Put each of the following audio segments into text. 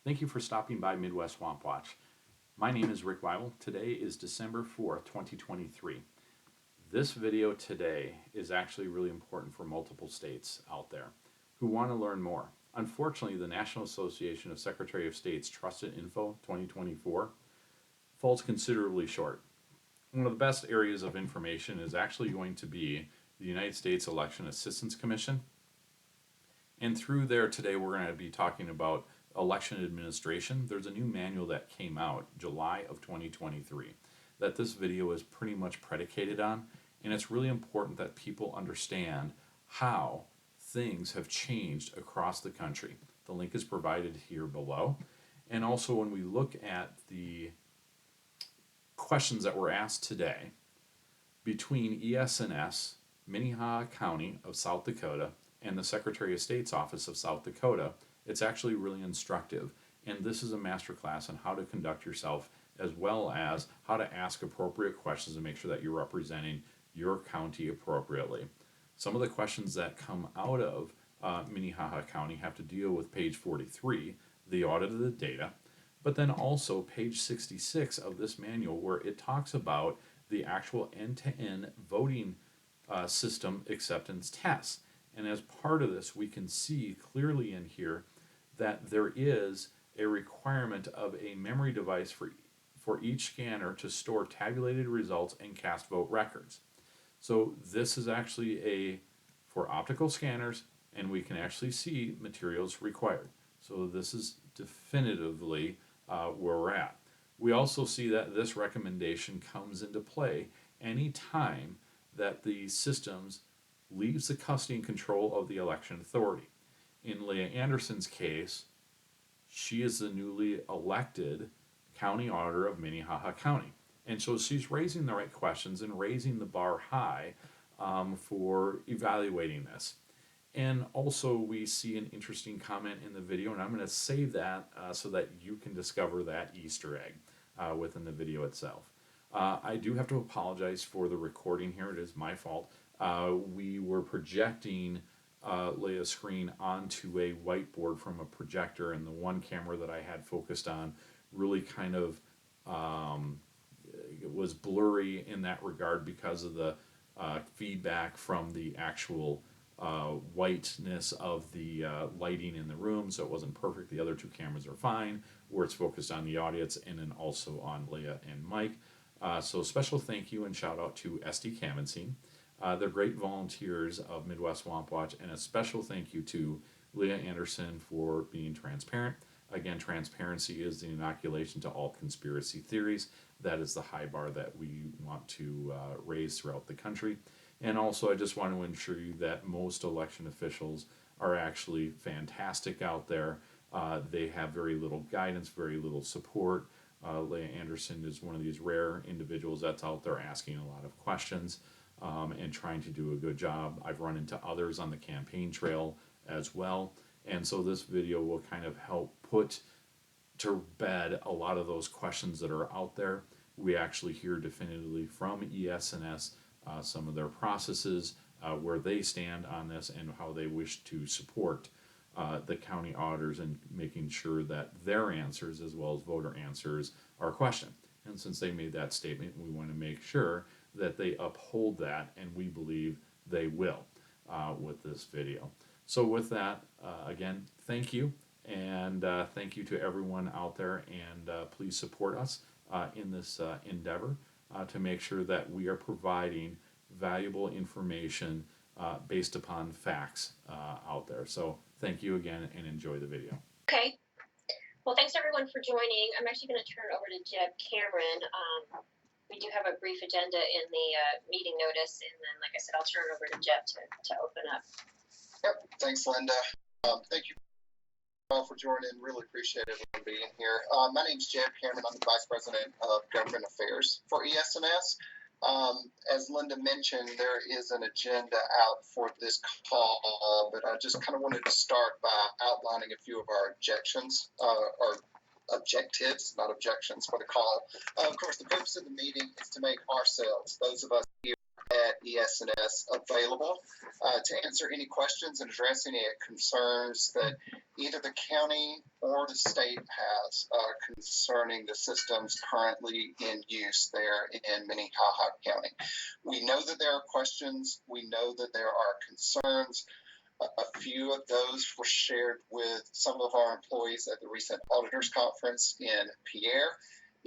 Thank you for stopping by Midwest Swamp Watch. My name is Rick Weibel. Today is December 4th, 2023. This video today is actually really important for multiple states out there who want to learn more. Unfortunately, the National Association of Secretary of State's Trusted Info 2024 falls considerably short. One of the best areas of information is actually going to be the United States Election Assistance Commission. And through there today, we're going to be talking about election administration. There's a new manual that came out July of 2023 that this video is pretty much predicated on. And it's really important that people understand how things have changed across the country. The link is provided here below. And also, when we look at the questions that were asked today between ES&S, Minnehaha County of South Dakota, and the Secretary of State's Office of South Dakota, it's actually really instructive. And this is a masterclass on how to conduct yourself as well as how to ask appropriate questions and make sure that you're representing your county appropriately. Some of the questions that come out of Minnehaha County have to deal with page 43, the audit of the data, but then also page 66 of this manual where it talks about the actual end-to-end voting system acceptance tests. And as part of this, we can see clearly in here that there is a requirement of a memory device for each scanner to store tabulated results and cast vote records. So this is actually for optical scanners, and we can actually see materials required. So this is definitively where we're at. We also see that this recommendation comes into play anytime that the systems leaves the custody and control of the election authority. In Leah Anderson's case, she is the newly elected county auditor of Minnehaha County. And so she's raising the right questions and raising the bar high for evaluating this. And also we see an interesting comment in the video, and I'm going to save that so that you can discover that Easter egg within the video itself. I do have to apologize for the recording here. It is my fault. We were projecting Leia's screen onto a whiteboard from a projector, and the one camera that I had focused on really kind of it was blurry in that regard because of the feedback from the actual whiteness of the lighting in the room, so it wasn't perfect. The other two cameras are fine, where it's focused on the audience and then also on Leah and Mike. So special thank you and shout out to SD Kamenstein. They're great volunteers of Midwest Swamp Watch, and a special thank you to Leah Anderson for being transparent. Again, transparency is the inoculation to all conspiracy theories. That is the high bar that we want to raise throughout the country. And also, I just want to ensure you that most election officials are actually fantastic out there. They have very little guidance, very little support. Leah Anderson is one of these rare individuals that's out there asking a lot of questions and trying to do a good job. I've run into others on the campaign trail as well. And so this video will kind of help put to bed a lot of those questions that are out there. We actually hear definitively from ES&S some of their processes, where they stand on this and how they wish to support the county auditors and making sure that their answers as well as voter answers are questioned. And since they made that statement, we want to make sure that they uphold that, and we believe they will with this video. So with that, again, thank you, and thank you to everyone out there, and please support us in this endeavor to make sure that we are providing valuable information based upon facts out there. So thank you again, and enjoy the video. Okay. Well, thanks everyone for joining. I'm actually going to turn it over to Jeb Cameron. We do have a brief agenda in the meeting notice, and then, like I said, I'll turn it over to Jeb to open up. Yep. Thanks, Linda. Thank you all for joining. Really appreciate everyone being here. My name's Jeb Cameron. I'm the Vice President of Government Affairs for ES&S. As Linda mentioned, there is an agenda out for this call, but I just kind of wanted to start by outlining a few of our objections, or objectives, not objections, for the call. Of course, the purpose of the meeting is to make ourselves, those of us here at ES&S available to answer any questions and address any concerns that either the county or the state has concerning the systems currently in use there in Minnehaha County. We know that there are questions. We know that there are concerns. A few of those were shared with some of our employees at the recent auditors conference in Pierre.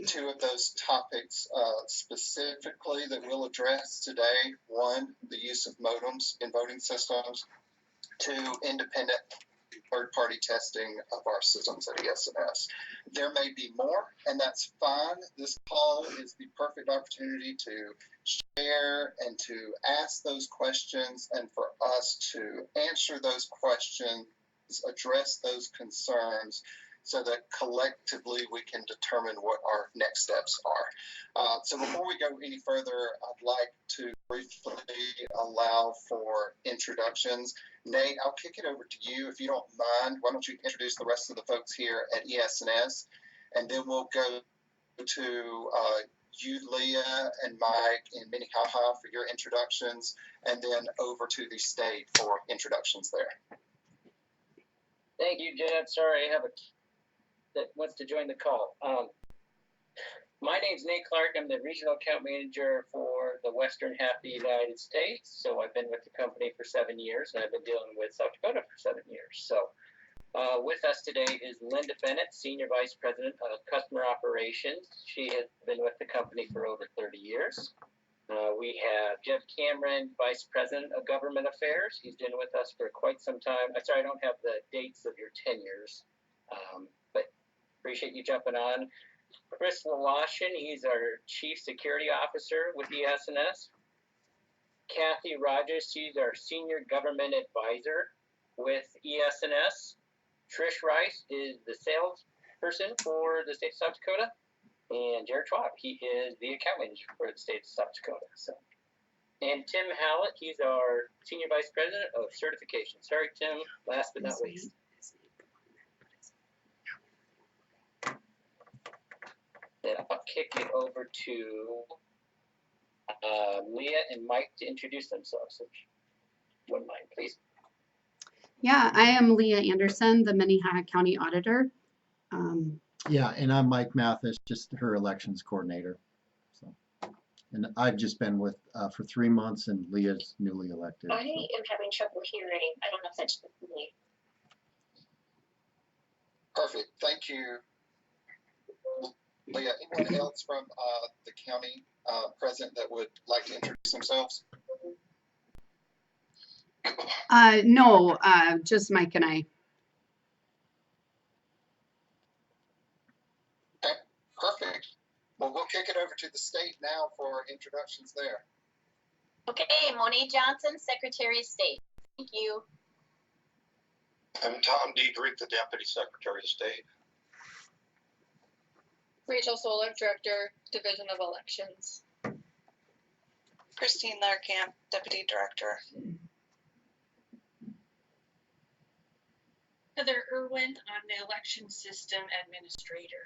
Two of those topics specifically that we'll address today: one, the use of modems in voting systems; two, independent third-party testing of our systems at ES&S. There may be more, and that's fine. This call is the perfect opportunity to share and to ask those questions, and for us to answer those questions, address those concerns, so that collectively we can determine what our next steps are. So before we go any further, I'd like to briefly allow for introductions. Nate, I'll kick it over to you if you don't mind. Why don't you introduce the rest of the folks here at ES&S, and then we'll go to you, Leah, and Mike in Minnehaha for your introductions, and then over to the state for introductions there. Thank you, Jed. Sorry, I have a that wants to join the call. My name's Nate Clark. I'm the regional account manager for the western half of the United States. So I've been with the company for 7 years, and I've been dealing with South Dakota for 7 years. So with us today is Linda Bennett, Senior Vice President of Customer Operations. She has been with the company for over 30 years. We have Jeff Cameron, Vice President of Government Affairs. He's been with us for quite some time. I'm sorry, I don't have the dates of your tenures, but appreciate you jumping on. Chris Lalashin, he's our Chief Security Officer with ES&S. Kathy Rogers, she's our Senior Government Advisor with ES&S. Trish Rice is the salesperson for the state of South Dakota. And Jared Schwab, he is the account manager for the state of South Dakota. So, and Tim Hallett, he's our Senior Vice President of Certification. Sorry, Tim, last but not least. Then I'll kick it over to Leah and Mike to introduce themselves. If you wouldn't mind, please. Yeah, I am Leah Anderson, the Minnehaha County Auditor. Yeah, and I'm Mike Mathis, just her elections coordinator. So, and I've just been with for 3 months, and Leah's newly elected. I am having trouble hearing. I don't know if that's me. Perfect. Thank you, Leah. Anyone else from the county present that would like to introduce themselves? No, just Mike and I. Okay, perfect. Well, we'll kick it over to the state now for introductions there. Okay, Monique Johnson, Secretary of State. Thank you. I'm Tom Diedrich, the Deputy Secretary of State. Rachel Solar, Director, Division of Elections. Christine Larkamp, Deputy Director. Heather Irwin, I'm the Election System Administrator.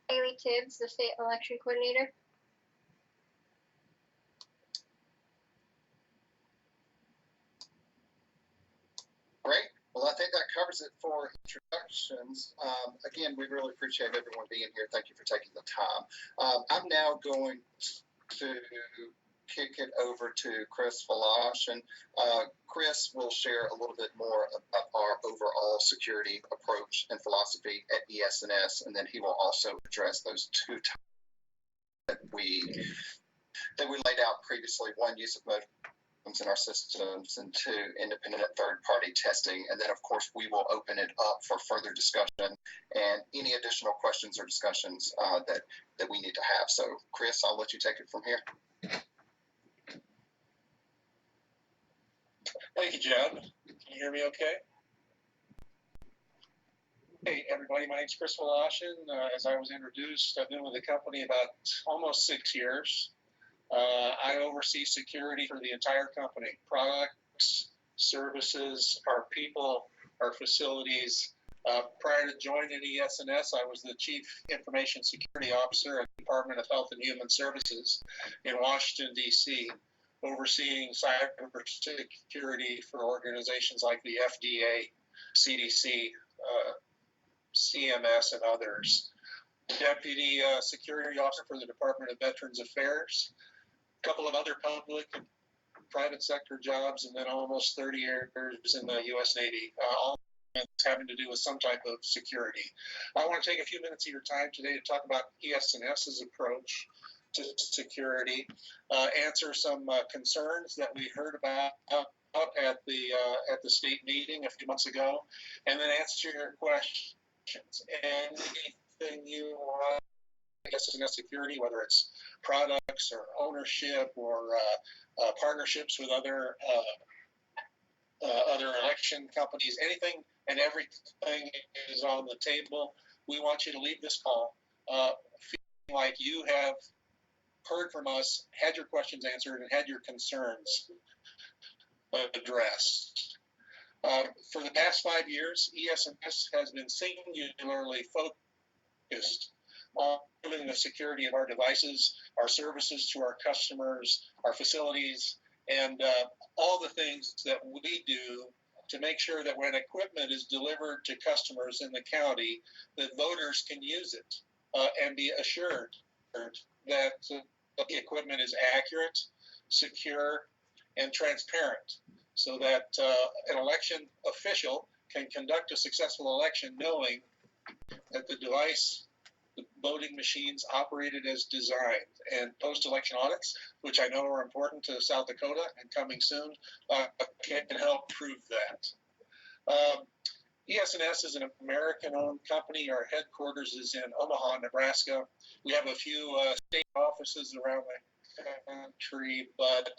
Haley Tibbs, the State Election Coordinator. Great. Well, I think that covers it for introductions. Again, we really appreciate everyone being here. Thank you for taking the time. I'm now going to kick it over to Chris Lalashin. Chris will share a little bit more about our overall security approach and philosophy at ES&S, and then he will also address those two topics that we laid out previously: one, use of modems in our systems, and two, independent third-party testing. And then, of course, we will open it up for further discussion and any additional questions or discussions that we need to have. So, Chris, I'll let you take it from here. Thank you, Jed. Can you hear me okay? Hey, everybody, my name's Chris Lalashin. As I was introduced, I've been with the company about almost 6 years. I oversee security for the entire company: products, services, our people, our facilities, Prior to joining ES&S, I was the Chief Information Security Officer at the Department of Health and Human Services in Washington, D.C., overseeing cybersecurity for organizations like the FDA, CDC, CMS, and others. Deputy Security Officer for the Department of Veterans Affairs, a couple of other public and private sector jobs, and then almost 30 years in the U.S. Navy, all having to do with some type of security. I want to take a few minutes of your time today to talk about ES&S's approach to security, answer some concerns that we heard about at the state meeting a few months ago, and then answer your questions. Anything you want, ES&S security, whether it's products or ownership or partnerships with other election companies, anything and everything is on the table. We want you to leave this call feeling like you have heard from us, had your questions answered, and had your concerns addressed. For the past 5 years, ES&S has been singularly focused on improving the security of our devices, our services to our customers, our facilities, and all the things that we do to make sure that when equipment is delivered to customers in the county, that voters can use it and be assured that the equipment is accurate, secure, and transparent, so that an election official can conduct a successful election knowing that the device, the voting machines operated as designed. And post-election audits, which I know are important to South Dakota and coming soon, can help prove that. ES&S is an American-owned company. Our headquarters is in Omaha, Nebraska. We have a few state offices around the country, but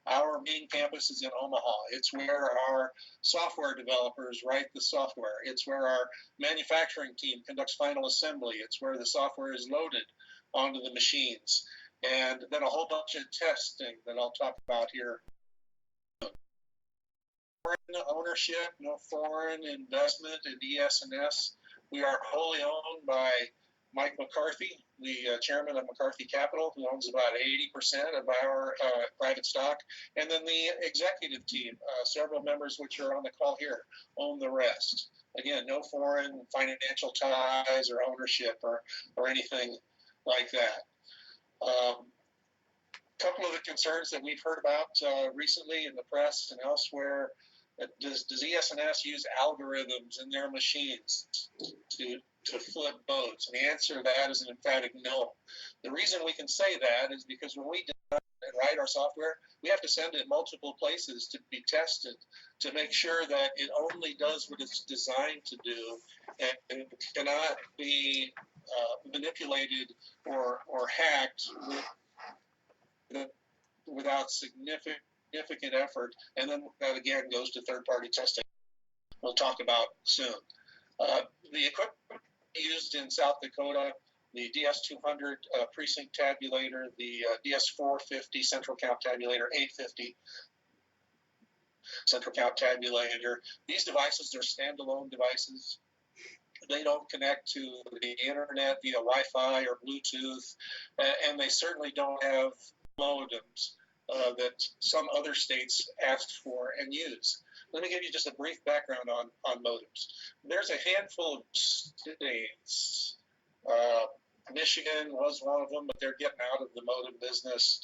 our main campus is in Omaha. It's where our software developers write the software. It's where our manufacturing team conducts final assembly. It's where the software is loaded onto the machines. And then a whole bunch of testing that I'll talk about here. Foreign ownership, no foreign investment in ES&S. We are wholly owned by Mike McCarthy, the chairman of McCarthy Capital, who owns about 80% of our private stock. And then the executive team, several members which are on the call here, own the rest. Again, no foreign financial ties or ownership or anything like that. Couple of the concerns that we've heard about recently in the press and elsewhere, does ES&S use algorithms in their machines to flip votes? And the answer to that is an emphatic no. The reason we can say that is because when we design and write our software, we have to send it multiple places to be tested to make sure that it only does what it's designed to do and cannot be manipulated or hacked without significant effort, and then that again goes to third-party testing. We'll talk about soon. The equipment used in South Dakota, the DS200 precinct tabulator, the DS450 central count tabulator, 850 central count tabulator. These devices are standalone devices. They don't connect to the internet via Wi-Fi or Bluetooth, and they certainly don't have modems that some other states asked for and use. Let me give you just a brief background on modems. There's a handful of states. Michigan was one of them, but they're getting out of the modem business.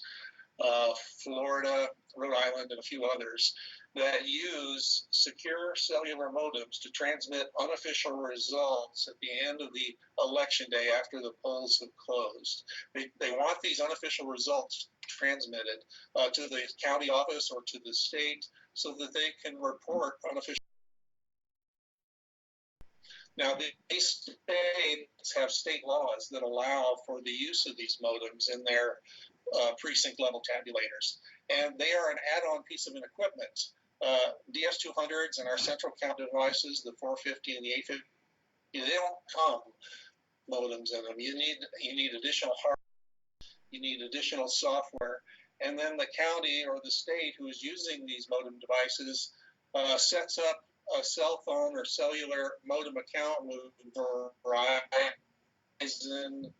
Florida, Rhode Island, and a few others that use secure cellular modems to transmit unofficial results at the end of the election day after the polls have closed. They want these unofficial results transmitted to the county office or to the state so that they can report unofficial. Now, these states have state laws that allow for the use of these modems in their precinct level tabulators, and they are an add-on piece of an equipment. DS200s and our central count devices, the 450 and the 850, they don't come modems in them. You need additional hardware, you need additional software, and then the county or the state who is using these modem devices sets up a cell phone or cellular modem account with Verizon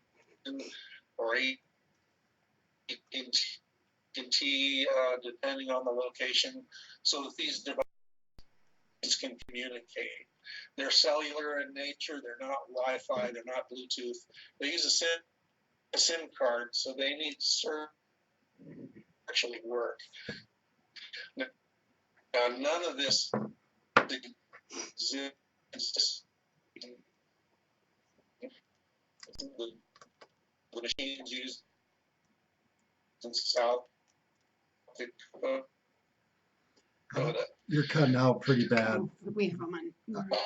or AT&T, depending on the location, so that these devices can communicate. They're cellular in nature. They're not Wi-Fi. They're not Bluetooth. They use a SIM card, so they need to actually work. Now, none of this exists. The machines used in South Dakota. You're cutting out pretty bad. Oh, we have him on. I don't know.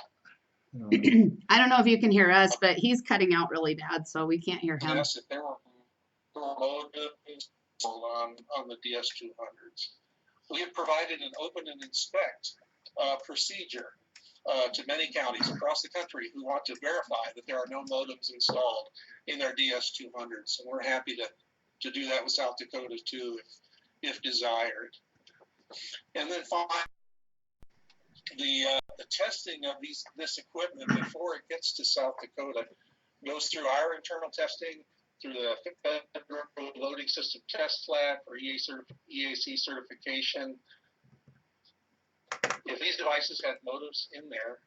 I don't know if you can hear us, but he's cutting out really bad, so we can't hear him. Yes, if there were modems on the DS200s. We have provided an open and inspect procedure to many counties across the country who want to verify that there are no modems installed in their DS200s. And we're happy to do that with South Dakota too, if desired. And then finally, the testing of this equipment before it gets to South Dakota goes through our internal testing, through the Federal Loading System Test Lab for EAC certification. If these devices had modems in there,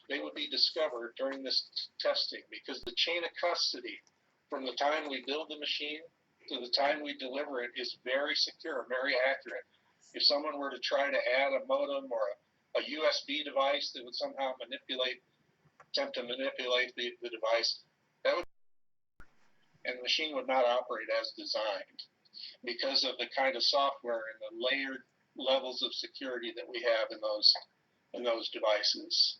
they would be discovered during this testing, because the chain of custody from the time we build the machine to the time we deliver it is very secure, very accurate. If someone were to try to add a modem or a USB device that would somehow attempt to manipulate the device, that would, and the machine would not operate as designed because of the kind of software and the layered levels of security that we have in those devices.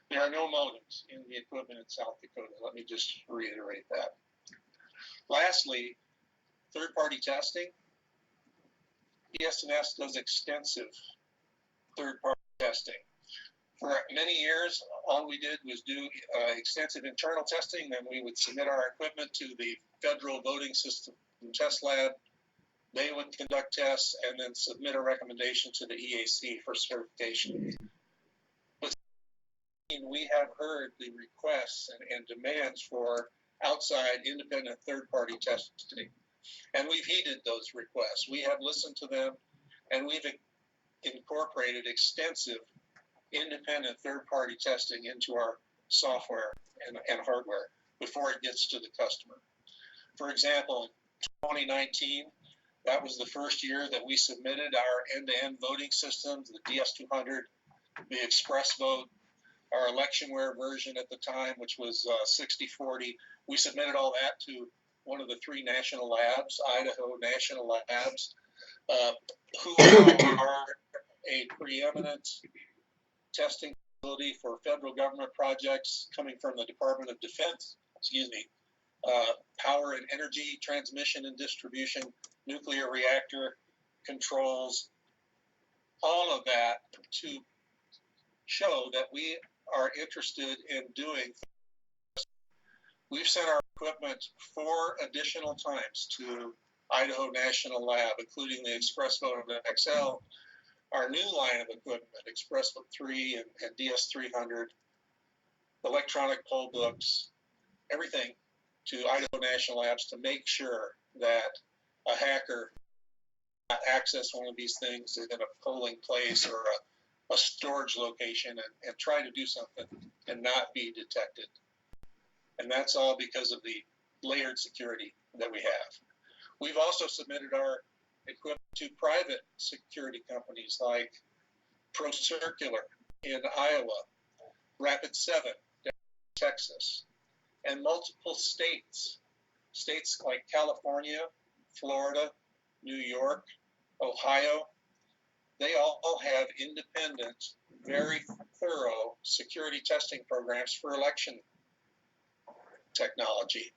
There are no modems in the equipment in South Dakota. Let me just reiterate that. Lastly, third-party testing. ES&S does extensive third-party testing. For many years, all we did was do extensive internal testing. Then we would submit our equipment to the Federal Voting System Test Lab. They would conduct tests and then submit a recommendation to the EAC for certification. But we have heard the requests and demands for outside independent third-party testing. And we've heeded those requests. We have listened to them, and we've incorporated extensive independent third-party testing into our software and hardware before it gets to the customer. For example, in 2019, that was the first year that we submitted our end-to-end voting systems, the DS200, the Express Vote, our electionware version at the time, which was 6040. We submitted all that to one of the three national labs, Idaho National Labs, who are a preeminent testing facility for federal government projects coming from the Department of Defense, power and energy transmission and distribution, nuclear reactor controls, all of that to show that we are interested in doing. We've sent our equipment 4 additional times to Idaho National Lab, including the Express Vote XL, our new line of equipment, Express Vote 3 and DS300, electronic poll books, everything to Idaho National Labs to make sure that a hacker cannot access one of these things in a polling place or a storage location and try to do something and not be detected. And that's all because of the layered security that we have. We've also submitted our equipment to private security companies like ProCircular in Iowa, Rapid7 in Texas, and multiple states like California, Florida, New York, Ohio. They all have independent, very thorough security testing programs for election technology.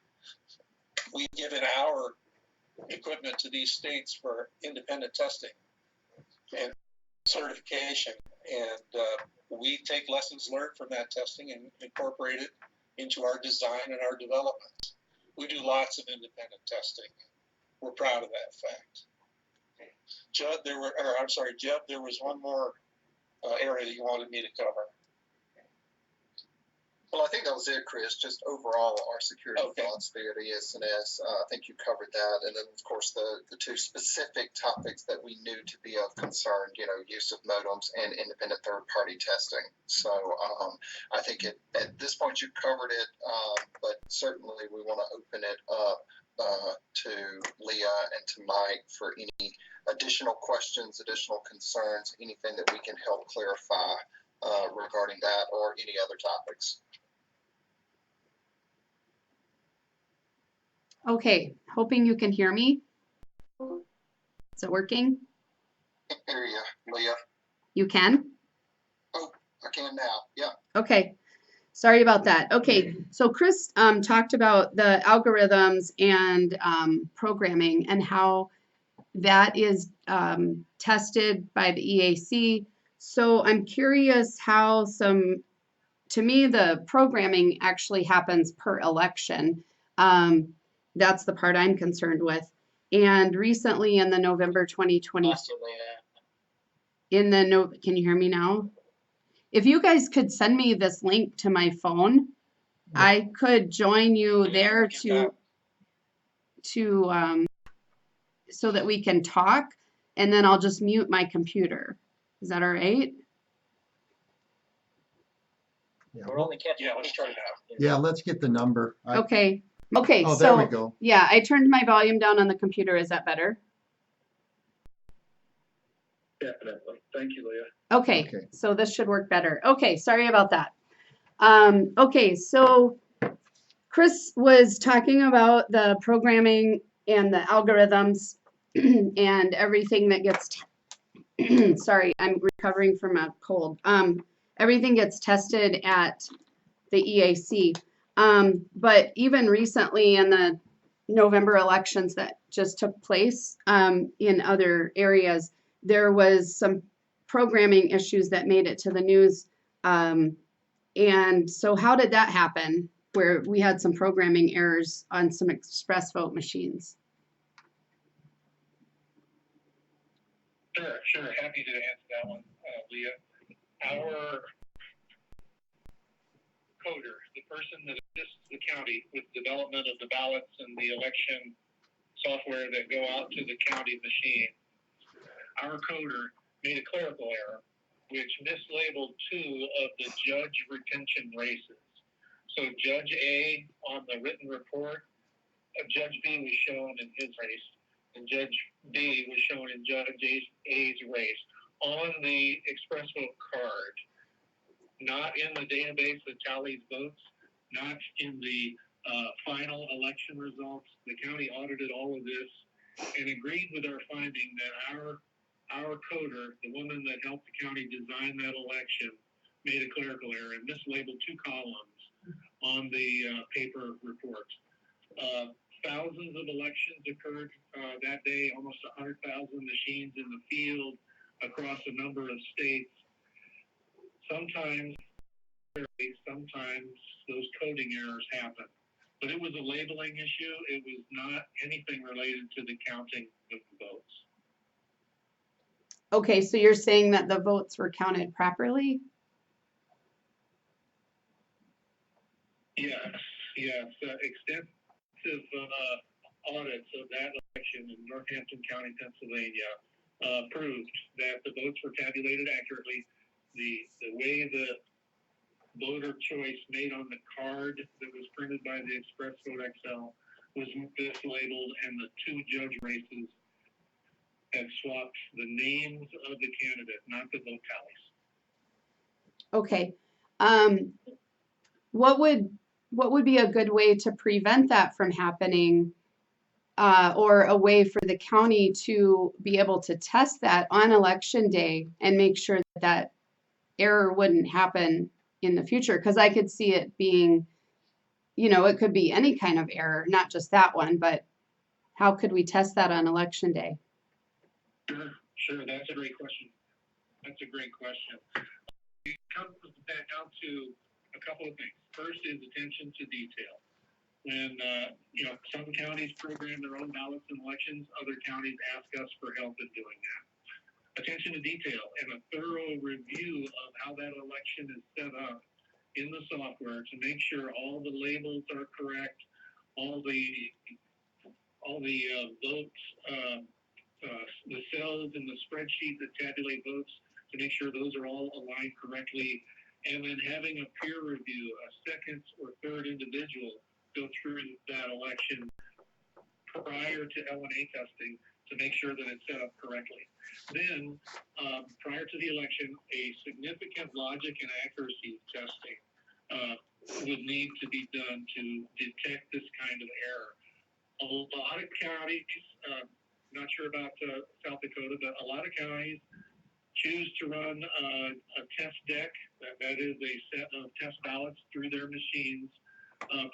We've given our equipment to these states for independent testing and certification, and we take lessons learned from that testing and incorporate it into our design and our development. We do lots of independent testing. We're proud of that fact. Jeb, there was one more area that you wanted me to cover. Well, I think that was it, Chris. Just overall, our security Okay. philosophy at ES&S. I think you covered that, and then of course the two specific topics that we knew to be of concern. Use of modems and independent third-party testing. So I think at this point you covered it, but certainly we want to open it up to Leah and to Mike for any additional questions, additional concerns, anything that we can help clarify regarding that or any other topics. Okay, hoping you can hear me. Is it working? Hear you, Leah. You can? Oh, I can now. Yeah. Okay, sorry about that. Okay, so Chris talked about the algorithms and programming and how that is tested by the EAC. So I'm curious how to me, the programming actually happens per election. That's the part I'm concerned with. And recently in the November 2020, can you hear me now? If you guys could send me this link to my phone, I could join you there so that we can talk, and then I'll just mute my computer. Is that all right? Yeah, We're only catching. Yeah, let's try it out. yeah, let's get the number. Okay, Oh, there so we go. yeah, I turned my volume down on the computer. Is that better? Definitely. Thank you, Leah. Okay, Okay. so this should work better. Okay, sorry about that. Okay, so Chris was talking about the programming and the algorithms and everything that gets, sorry, I'm recovering from a cold. Everything gets tested at the EAC. But even recently in the November elections that just took place in other areas, there was some programming issues that made it to the news. And so how did that happen, where we had some programming errors on some express vote machines? Sure. Happy to answer that one, Leah. Our coder, the person that assists the county with development of the ballots and the election software that go out to the county machine, our coder made a clerical error, which mislabeled 2 of the judge retention races. So Judge A on the written report, Judge B was shown in his race, and Judge B was shown in Judge A's race on the express vote card, not in the database that tallies votes, not in the final election results. The county audited all of this and agreed with our finding that our coder, the woman that helped the county design that election, made a clerical error and mislabeled 2 columns on the paper report. Thousands of elections occurred that day, almost 100,000 machines in the field across a number of states. Sometimes those coding errors happen. But it was a labeling issue. It was not anything related to the counting of the votes. Okay, so you're saying that the votes were counted properly? Yes. Extensive audits of that election in Northampton County, Pennsylvania, proved that the votes were tabulated accurately. The way the voter choice made on the card that was printed by the Express Vote XL was mislabeled, and the 2 judge races had swapped the names of the candidate, not the vote tallies. Okay. What would be a good way to prevent that from happening, or a way for the county to be able to test that on election day and make sure that error wouldn't happen in the future? Because I could see it being, it could be any kind of error, not just that one, but how could we test that on election day? Sure. That's a great question. It comes back down to a couple of things. First is attention to detail. When, some counties program their own ballots and elections, other counties ask us for help in doing that. attention to detail and a thorough review of how that election is set up in the software to make sure all the labels are correct, all the votes, the cells in the spreadsheet that tabulate votes, to make sure those are all aligned correctly, and then having a peer review, a second or third individual go through that election prior to L&A testing to make sure that it's set up correctly. Then, prior to the election, a significant logic and accuracy testing would need to be done to detect this kind of error. A lot of counties, not sure about South Dakota, but a lot of counties choose to run a test deck, that is a set of test ballots through their machines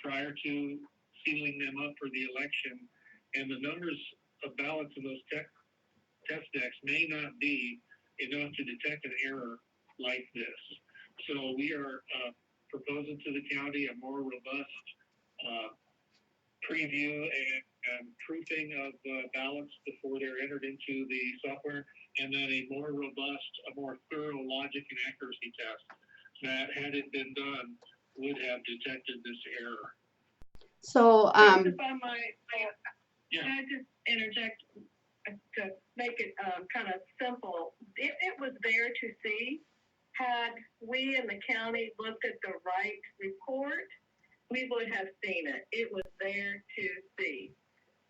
prior to sealing them up for the election. And the numbers of ballots in those test decks may not be enough to detect an error like this. So we are proposing to the county a more robust preview and proofing of ballots before they're entered into the software, and then a more robust, a more thorough logic and accuracy test that, had it been done, would have detected this error. So, If I might, Yeah. can I just interject to make it kind of simple? If it was there to see, had we in the county looked at the right report, we would have seen it. It was there to see.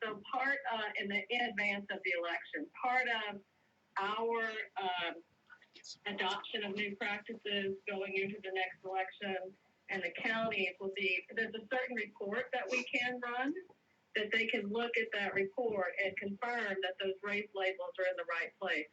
So part in advance of the election, part of our adoption of new practices going into the next election, and the counties will be, there's a certain report that we can run, that they can look at that report and confirm that those race labels are in the right place.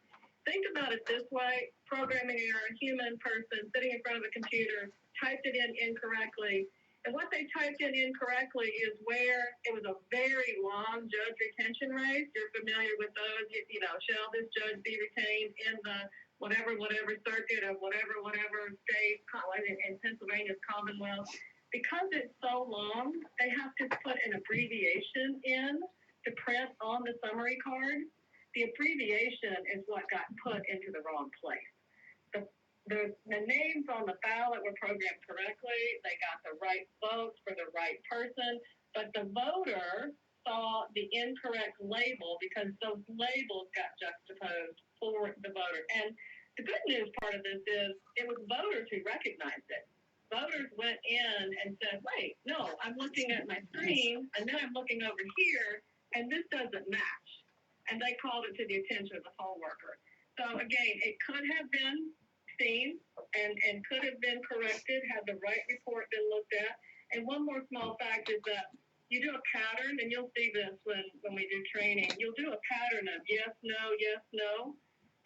Think about it this way: programming error, human person sitting in front of a computer, typed it in incorrectly. And what they typed in incorrectly is where it was a very long judge retention race. You're familiar with those, you know, shall this judge be retained in the whatever circuit of whatever state, in Pennsylvania's Commonwealth. Because it's so long, they have to put an abbreviation in to print on the summary card. The abbreviation is what got put into the wrong place. The names on the ballot were programmed correctly. They got the right votes for the right person, but the voter saw the incorrect label because those labels got juxtaposed for the voter. And the good news part of this is it was voters who recognized it. Voters went in and said, wait, no, I'm looking at my screen, and then I'm looking over here, and this doesn't match. And they called it to the attention of the poll worker. So again, it could have been seen and could have been corrected had the right report been looked at. And one more small fact is that you do a pattern, and you'll see this when we do training. You'll do a pattern of yes, no.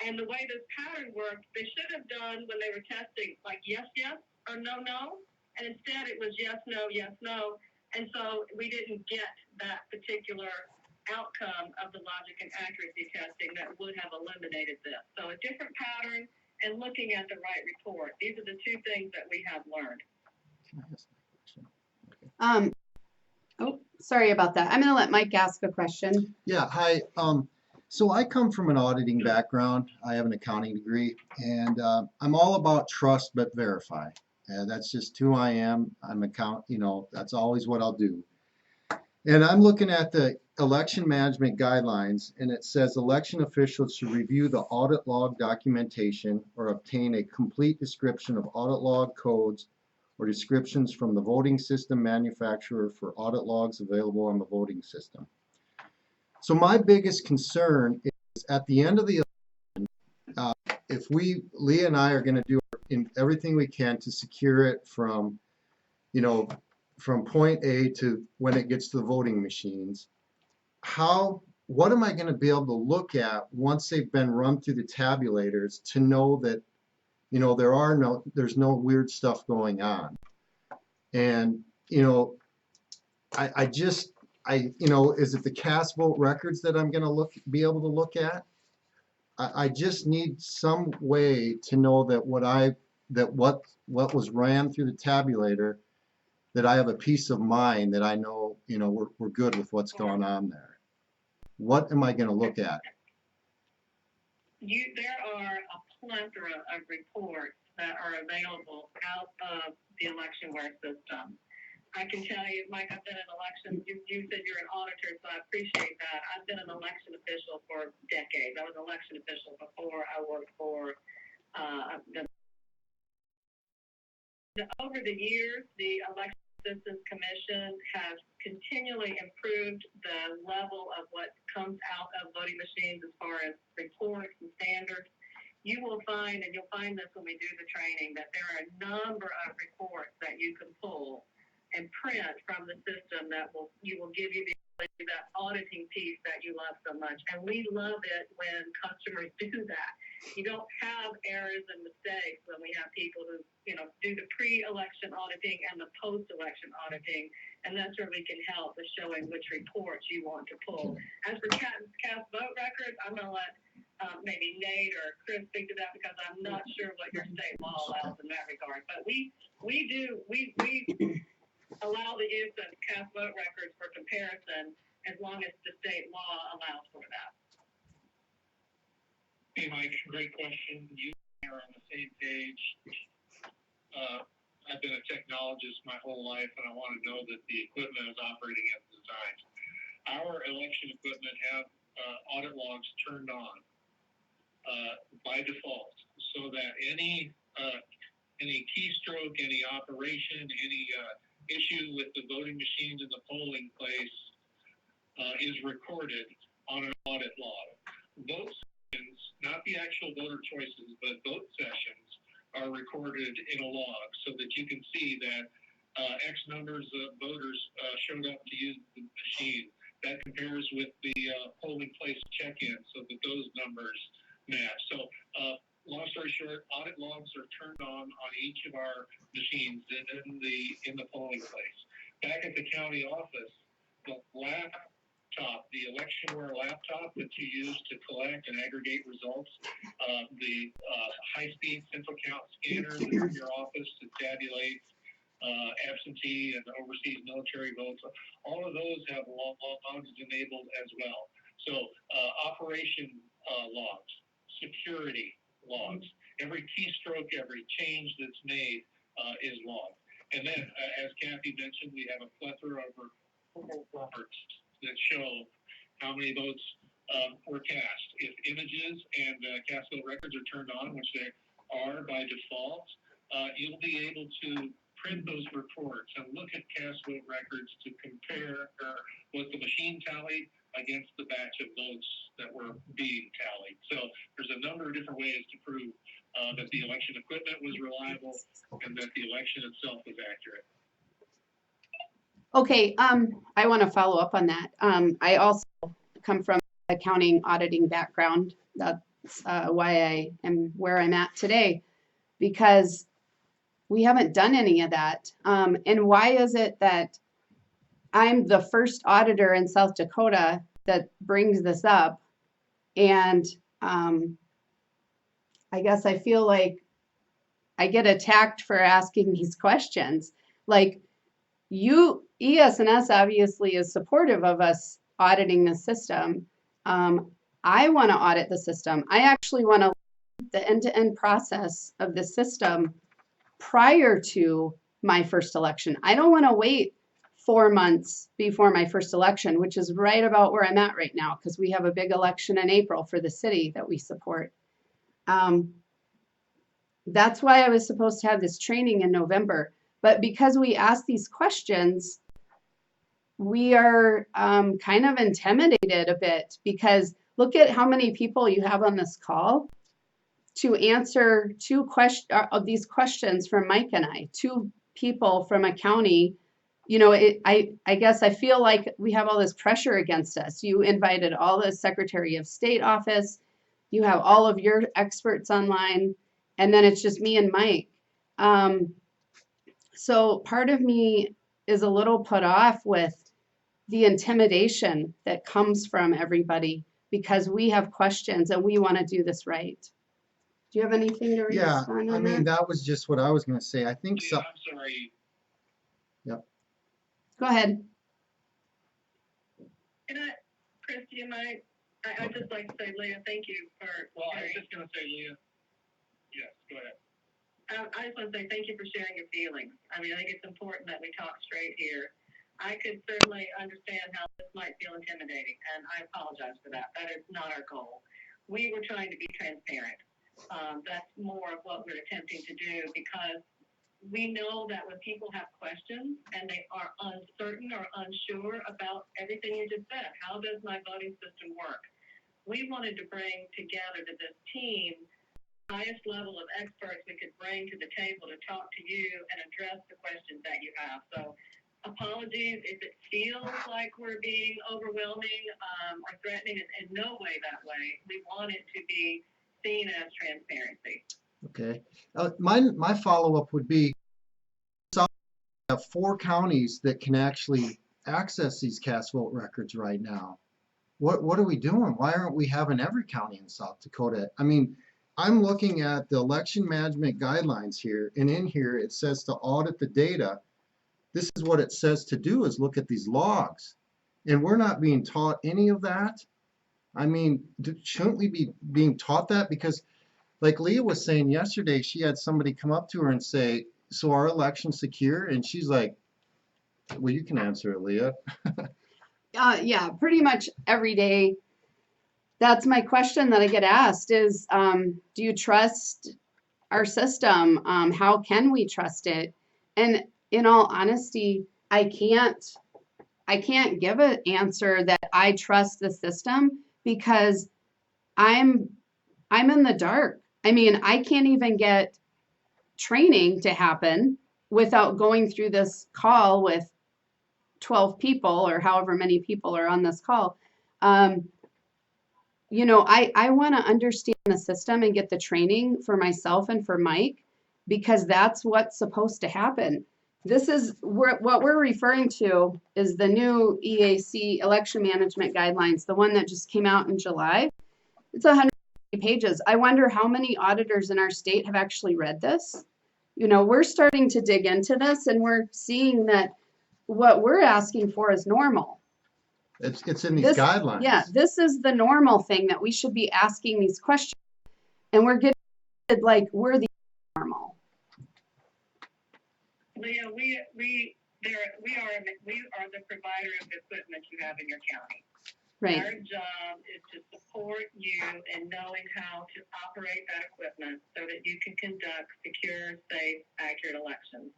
And the way this pattern worked, they should have done when they were testing like yes, or no. And instead it was yes, no. And so we didn't get that particular outcome of the logic and accuracy testing that would have eliminated this. So a different pattern and looking at the right report. These are the two things that we have learned. Oh, sorry about that. I'm going to let Mike ask a question. Yeah, hi. So I come from an auditing background. I have an accounting degree, and I'm all about trust but verify. That's just who I am. That's always what I'll do. And I'm looking at the election management guidelines, and it says election officials should review the audit log documentation or obtain a complete description of audit log codes or descriptions from the voting system manufacturer for audit logs available on the voting system. So my biggest concern is at the end of the election, if Leah and I are going to do everything we can to secure it from point A to when it gets to the voting machines, what am I going to be able to look at once they've been run through the tabulators to know that, there's no weird stuff going on? And, is it the cast vote records that I'm going to be able to look at? I just need some way to know that what was ran through the tabulator, that I have a peace of mind that I know, we're good with what's going on there. What am I going to look at? there are a plethora of reports that are available out of the electionware system. I can tell you, Mike, I've been in elections. You said you're an auditor, so I appreciate that. I've been an election official for decades. I was an election official before I worked for over the years, the Election Systems Commission has continually improved the level of what comes out of voting machines as far as reports and standards. You will find, and you'll find this when we do the training, that there are a number of reports that you can pull and print from the system that will give you that auditing piece that you love so much. And we love it when customers do that. You don't have errors and mistakes when we have people who, do the pre-election auditing and the post-election auditing, and that's where we can help with showing which reports you want to pull. As for cast vote records, I'm going to let maybe Nate or Chris speak to that because I'm not sure what your state law allows in that regard. But we allow the use of cast vote records for comparison as long as the state law allows for that. Hey, Mike, great question. You are on the same page. I've been a technologist my whole life, and I want to know that the equipment is operating as designed. Our election equipment have audit logs turned on by default, so that any keystroke, any operation, any issue with the voting machines in the polling place is recorded on an audit log. Vote sessions, not the actual voter choices, but vote sessions are recorded in a log so that you can see that X numbers of voters showed up to use the machine. That compares with the polling place check-in so that those numbers match. So long story short, audit logs are turned on each of our machines in the polling place. Back at the county office, the laptop, the electionware laptop that you use to collect and aggregate results, the high-speed central count scanner that's in your office to tabulate absentee and overseas military votes, all of those have logs enabled as well. So operation logs, security logs, every keystroke, every change that's made is logged. And then, as Kathy mentioned, we have a plethora of reports that show how many votes were cast. If images and cast vote records are turned on, which they are by default, you'll be able to print those reports and look at cast vote records to compare what the machine tallied against the batch of votes that were being tallied. So there's a number of different ways to prove that the election equipment was reliable and that the election itself was accurate. Okay, I want to follow up on that. I also come from accounting auditing background. That's why I am where I'm at today, because we haven't done any of that. And why is it that I'm the first auditor in South Dakota that brings this up? And I guess I feel like I get attacked for asking these questions. Like, ES&S obviously is supportive of us auditing the system. I want to audit the system. I actually want to the end-to-end process of the system prior to my first election. I don't want to wait 4 months before my first election, which is right about where I'm at right now, because we have a big election in April for the city that we support. That's why I was supposed to have this training in November. But because we asked these questions, we are kind of intimidated a bit, because look at how many people you have on this call to answer these questions from Mike and I, 2 people from a county. You know, I guess I feel like we have all this pressure against us. You invited all the Secretary of State office, you have all of your experts online, and then it's just me and Mike. So part of me is a little put off with the intimidation that comes from everybody, because we have questions and we want to do this right. Do you have anything to respond on I mean, that was just what I was going to say. I think so. I'm sorry. Yep. Go ahead. Chris, do you mind? I'd just like to say, Leah, thank you for. Well, I was just gonna say, Leah, yes, go ahead. I just want to say thank you for sharing your feelings. I mean, I think it's important that we talk straight here. I could certainly understand how this might feel intimidating, and I apologize for that. That is not our goal. We were trying to be transparent. That's more of what we're attempting to do, because we know that when people have questions and they are uncertain or unsure about everything you just said, how does my voting system work? We wanted to bring together to this team highest level of experts we could bring to the table to talk to you and address the questions that you have. So apologies if it feels like we're being overwhelming or threatening. In no way that way. We want it to be seen as transparency. Okay. My follow-up would be, we have 4 counties that can actually access these cast vote records right now. What are we doing? Why aren't we having every county in South Dakota? I mean, I'm looking at the election management guidelines here, and in here it says to audit the data. This is what it says to do, is look at these logs. And we're not being taught any of that. I mean, shouldn't we be being taught that? Because like Leah was saying yesterday, she had somebody come up to her and say, so our election's secure? And she's like, well, you can answer it, Leah. Yeah, pretty much every day. That's my question that I get asked is, do you trust our system? How can we trust it? And in all honesty, I can't give an answer that I trust the system, because I'm in the dark. I mean, I can't even get training to happen without going through this call with 12 people or however many people are on this call. You know, I want to understand the system and get the training for myself and for Mike, because that's what's supposed to happen. This is what we're referring to is the new EAC election management guidelines, the one that just came out in July. It's 100 pages. I wonder how many auditors in our state have actually read this. You know, we're starting to dig into this, and we're seeing that what we're asking for is normal. It's in these guidelines. Yeah, this is the normal thing that we should be asking these questions, and we're getting like we're the normal. Leah, we are the provider of the equipment you have in your county. Right. Our job is to support you in knowing how to operate that equipment so that you can conduct secure, safe, accurate elections.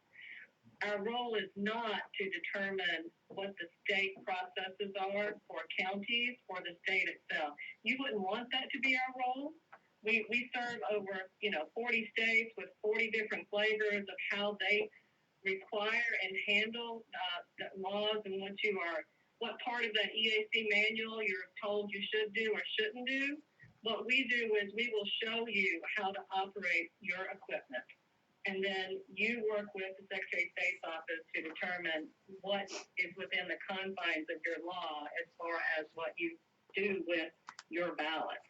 Our role is not to determine what the state processes are for counties or the state itself. You wouldn't want that to be our role. We serve over 40 states with 40 different flavors of how they require and handle the laws and what part of that EAC manual you're told you should do or shouldn't do. What we do is we will show you how to operate your equipment. And then you work with the Secretary of State's office to determine what is within the confines of your law as far as what you do with your ballot.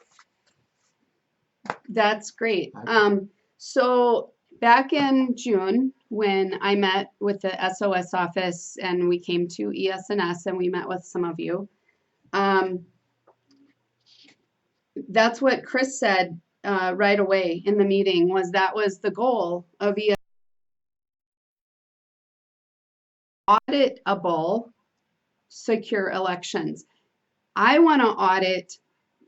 That's great. So back in June, when I met with the SOS office and we came to ES&S and we met with some of you, that's what Chris said right away in the meeting, was that was the goal of ES. Auditable, secure elections. I want to audit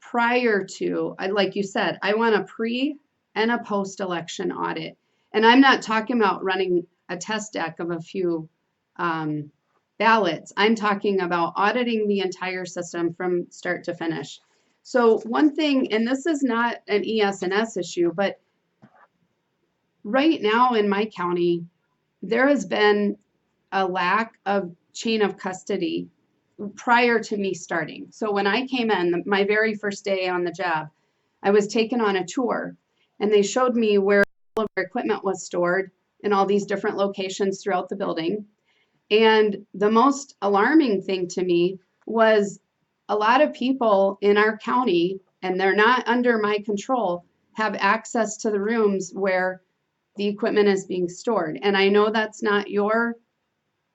prior to, like you said, I want a pre and a post-election audit. And I'm not talking about running a test deck of a few ballots. I'm talking about auditing the entire system from start to finish. So one thing, and this is not an ES&S issue, but right now in my county, there has been a lack of chain of custody prior to me starting. So when I came in, my very first day on the job, I was taken on a tour, and they showed me where all of our equipment was stored in all these different locations throughout the building. And the most alarming thing to me was a lot of people in our county, and they're not under my control, have access to the rooms where the equipment is being stored. And I know that's not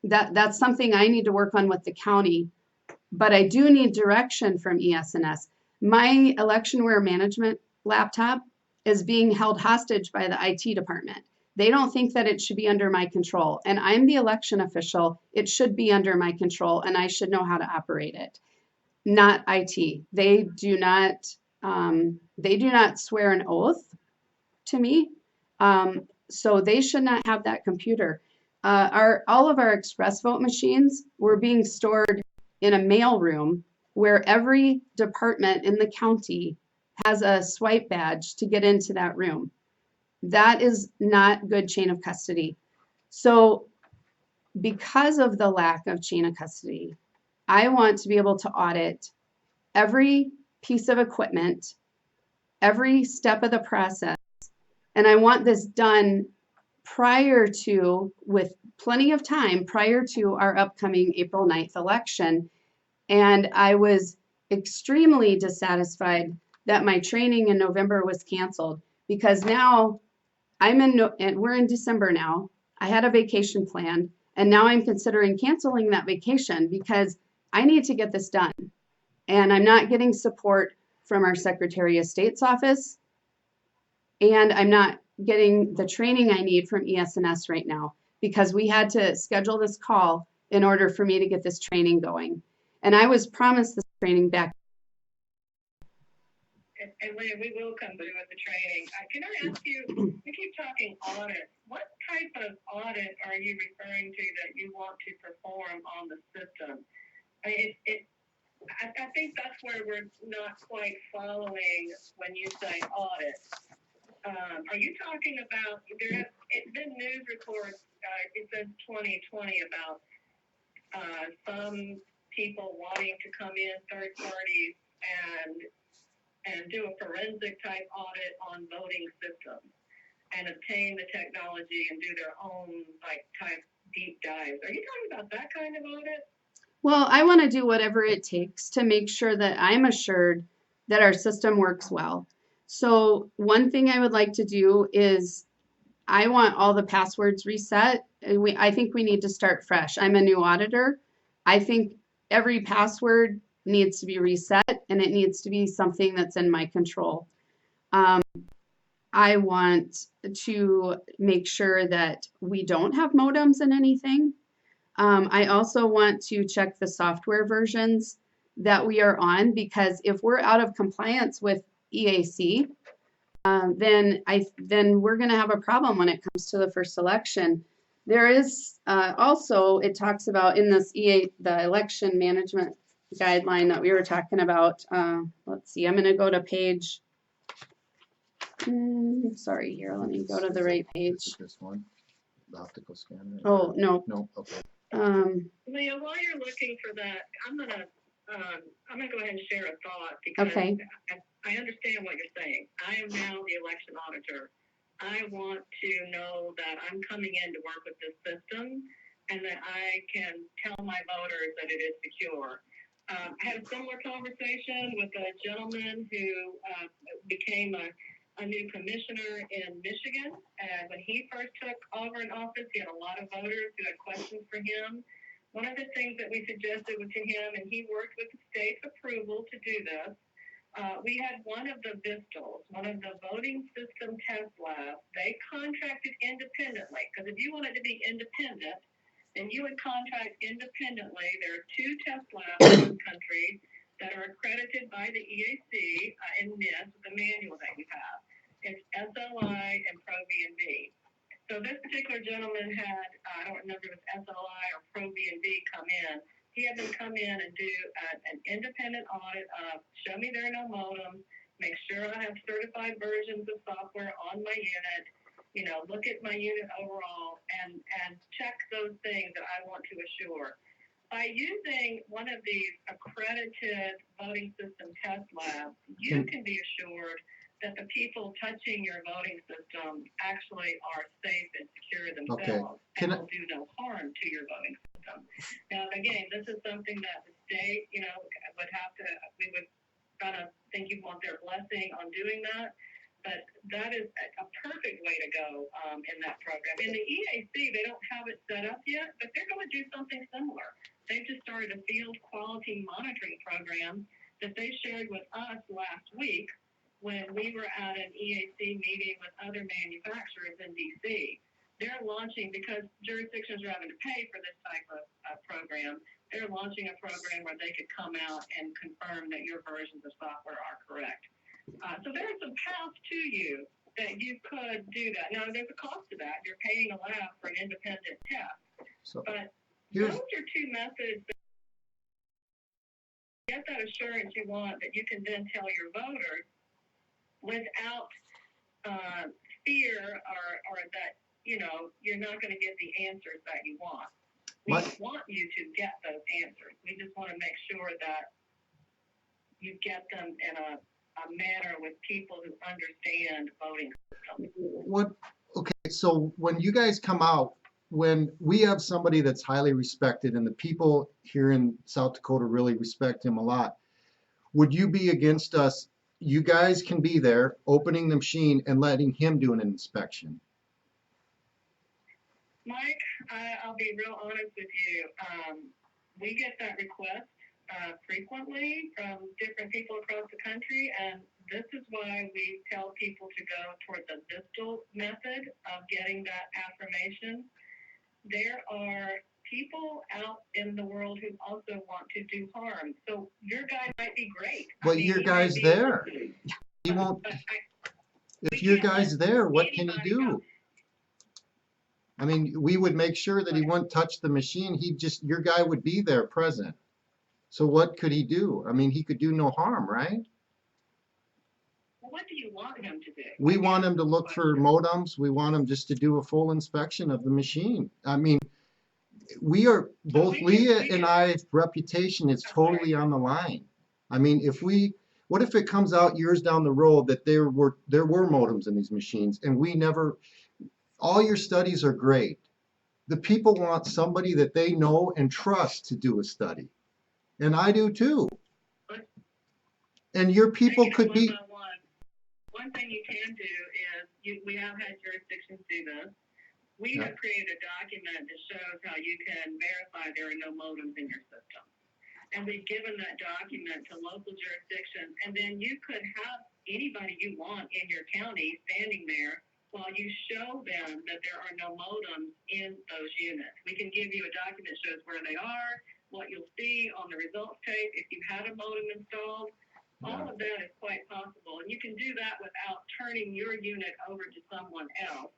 that's something I need to work on with the county, but I do need direction from ES&S. My electionware management laptop is being held hostage by the IT department. They don't think that it should be under my control. And I'm the election official. It should be under my control and I should know how to operate it, not IT. They do not swear an oath to me. So they should not have that computer. All of our express vote machines were being stored in a mail room where every department in the county has a swipe badge to get into that room. That is not good chain of custody. So because of the lack of chain of custody, I want to be able to audit every piece of equipment, every step of the process. And I want this done with plenty of time prior to our upcoming April 9th election. And I was extremely dissatisfied that my training in November was canceled because now and we're in December now. I had a vacation planned and now I'm considering canceling that vacation because I need to get this done. And I'm not getting support from our Secretary of State's office. And I'm not getting the training I need from ES&S right now because we had to schedule this call in order for me to get this training going. And I was promised this training back. And Leah, we will come through with the training. Can I ask you, we keep talking audit. What type of audit are you referring to that you want to perform on the system? I think that's where we're not quite following when you say audit. Are you talking about, it's been news reports, it says 2020 about some people wanting to come in, third parties, and do a forensic type audit on voting systems and obtain the technology and do their own type deep dives. Are you talking about that kind of audit? Well, I want to do whatever it takes to make sure that I'm assured that our system works well. So one thing I would like to do is I want all the passwords reset. I think we need to start fresh. I'm a new auditor. I think every password needs to be reset and it needs to be something that's in my control. I want to make sure that we don't have modems in anything. I also want to check the software versions that we are on because if we're out of compliance with EAC, then we're going to have a problem when it comes to the first election. There is also, it talks about in this the election management guideline that we were talking about. Let's see, I'm going to go to page. Sorry, here, let me go to the right page. This one, the optical scanner. Oh, no. No, okay. Leah, while you're looking for that, I'm gonna go ahead and share a thought because okay. I understand what you're saying. I am now the election auditor. I want to know that I'm coming in to work with this system and that I can tell my voters that it is secure. I had a similar conversation with a gentleman who became a new commissioner in Michigan. And when he first took over in office, he had a lot of voters who had questions for him. One of the things that we suggested to him, and he worked with the state's approval to do this, we had one of the VISTLs, one of the voting system test labs, they contracted independently, because if you wanted to be independent, then you would contract independently. There are 2 test labs in this country that are accredited by the EAC in NIST, the manual that you have. It's SOI and ProV&B. So this particular gentleman had, I don't remember if it was SOI or ProV&B come in. He had them come in and do an independent audit of, show me there are no modems, make sure I have certified versions of software on my unit, look at my unit overall and check those things that I want to assure. By using one of these accredited voting system test labs, you can be assured that the people touching your voting system actually are safe and secure themselves and will do no harm to your voting system. Now, again, this is something that the state, would have to, we would kind of think you'd want their blessing on doing that. But that is a perfect way to go in that program. In the EAC, they don't have it set up yet, but they're going to do something similar. They've just started a field quality monitoring program that they shared with us last week when we were at an EAC meeting with other manufacturers in DC. They're launching, because jurisdictions are having to pay for this type of program, they're launching a program where they could come out and confirm that your versions of software are correct. So there's a path to you that you could do that. Now, there's a cost to that. You're paying a lab for an independent test. So But here's, those are two methods that get that assurance you want that you can then tell your voters without fear or that, you know, you're not going to get the answers that you want. We want you to get those answers. We just want to make sure that you get them in a manner with people who understand voting systems. what, okay, so when you guys come out, when we have somebody that's highly respected and the people here in South Dakota really respect him a lot, would you be against us? You guys can be there, opening the machine and letting him do an inspection. Mike, I'll be real honest with you. We get that request frequently from different people across the country, and this is why we tell people to go toward the Vistal method of getting that affirmation. There are people out in the world who also want to do harm. So your guy might be great. But your guy's there. He won't. If your guy's there, what can he do? I mean, we would make sure that he wouldn't touch the machine. Your guy would be there present. So what could he do? I mean, he could do no harm, right? Well, what do you want him to do? We want him to look for modems. We want him just to do a full inspection of the machine. I mean, both Leah and I's reputation is totally on the line. I mean, what if it comes out years down the road that there were modems in these machines and we never, all your studies are great. The people want somebody that they know and trust to do a study. And I do too. And your people could be. One thing you can do is, we have had jurisdictions do this. We have created a document that shows how you can verify there are no modems in your system. And we've given that document to local jurisdictions, and then you could have anybody you want in your county standing there while you show them that there are no modems in those units. We can give you a document that shows where they are, what you'll see on the results tape, if you had a modem installed. All of that is quite possible, and you can do that without turning your unit over to someone else.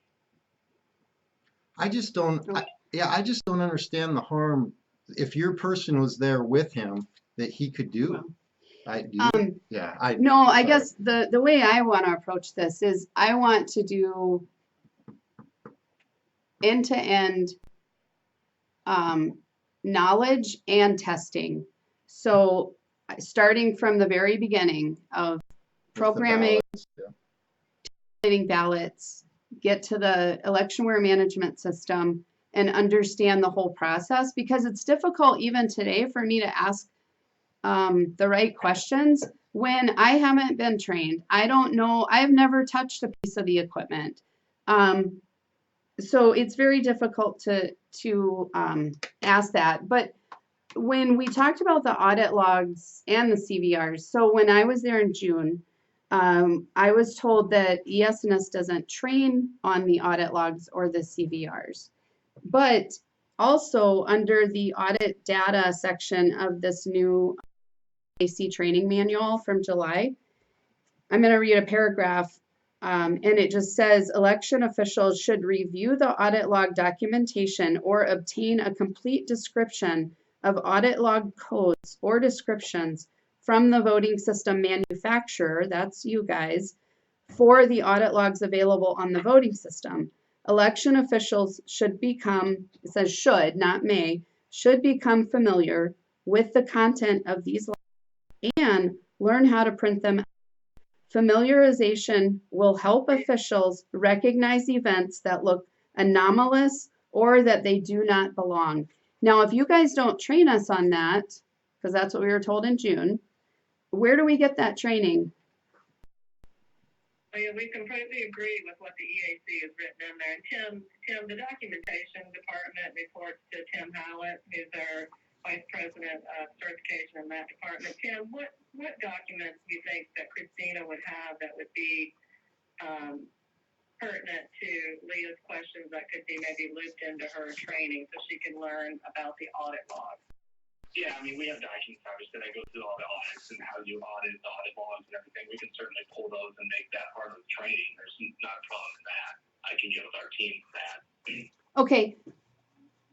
I just don't understand the harm if your person was there with him that he could do. I guess the way I want to approach this is I want to do end-to-end knowledge and testing. So starting from the very beginning of programming, tabulating ballots, get to the electionware management system and understand the whole process, because it's difficult even today for me to ask the right questions when I haven't been trained. I don't know. I've never touched a piece of the equipment. So it's very difficult to ask that. But when we talked about the audit logs and the CVRs, so when I was there in June, I was told that ES&S doesn't train on the audit logs or the CVRs. But also under the audit data section of this new AC training manual from July, I'm going to read a paragraph, and it just says election officials should review the audit log documentation or obtain a complete description of audit log codes or descriptions from the voting system manufacturer, that's you guys, for the audit logs available on the voting system. Election officials should become, it says should, not may, should become familiar with the content of these logs and learn how to print them. Familiarization will help officials recognize events that look anomalous or that they do not belong. Now, if you guys don't train us on that, because that's what we were told in June, where do we get that training? We completely agree with what the EAC has written in there. And Tim, the documentation department reports to Tim Howlett, who's our Vice President of Certification in that department. Tim, what documents do you think that Christina would have that would be pertinent to Leah's questions that could be maybe looped into her training so she can learn about the audit log? Yeah, I mean, we have documents, obviously, that go through all the audits and how you audit the audit logs and everything. We can certainly pull those and make that part of the training. There's not a problem with that. I can get with our team for that. Okay,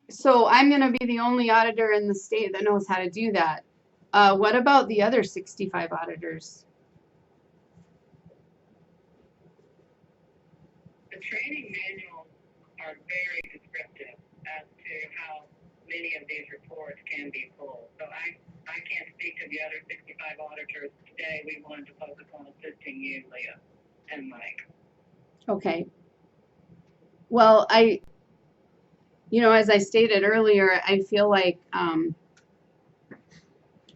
so I'm going to be the only auditor in the state that knows how to do that. What about the other 65 auditors? The training manuals are very descriptive as to how many of these reports can be pulled. So I can't speak to the other 65 auditors today. We wanted to focus on assisting you, Leah and Mike. Okay. Well, as I stated earlier, I feel like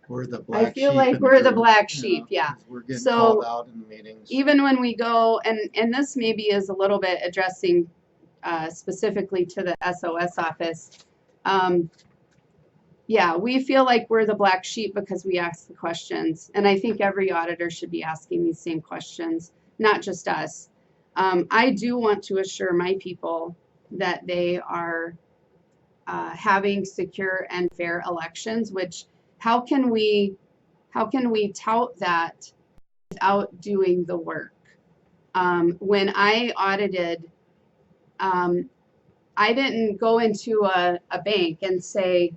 We're the black sheep. we're the black sheep, yeah. We're getting So, called out in the meetings. even when we go, and this maybe is a little bit addressing specifically to the SOS office. Yeah, we feel like we're the black sheep because we ask the questions. And I think every auditor should be asking these same questions, not just us. I do want to assure my people that they are having secure and fair elections, which how can we tout that without doing the work? When I audited, I didn't go into a bank and say,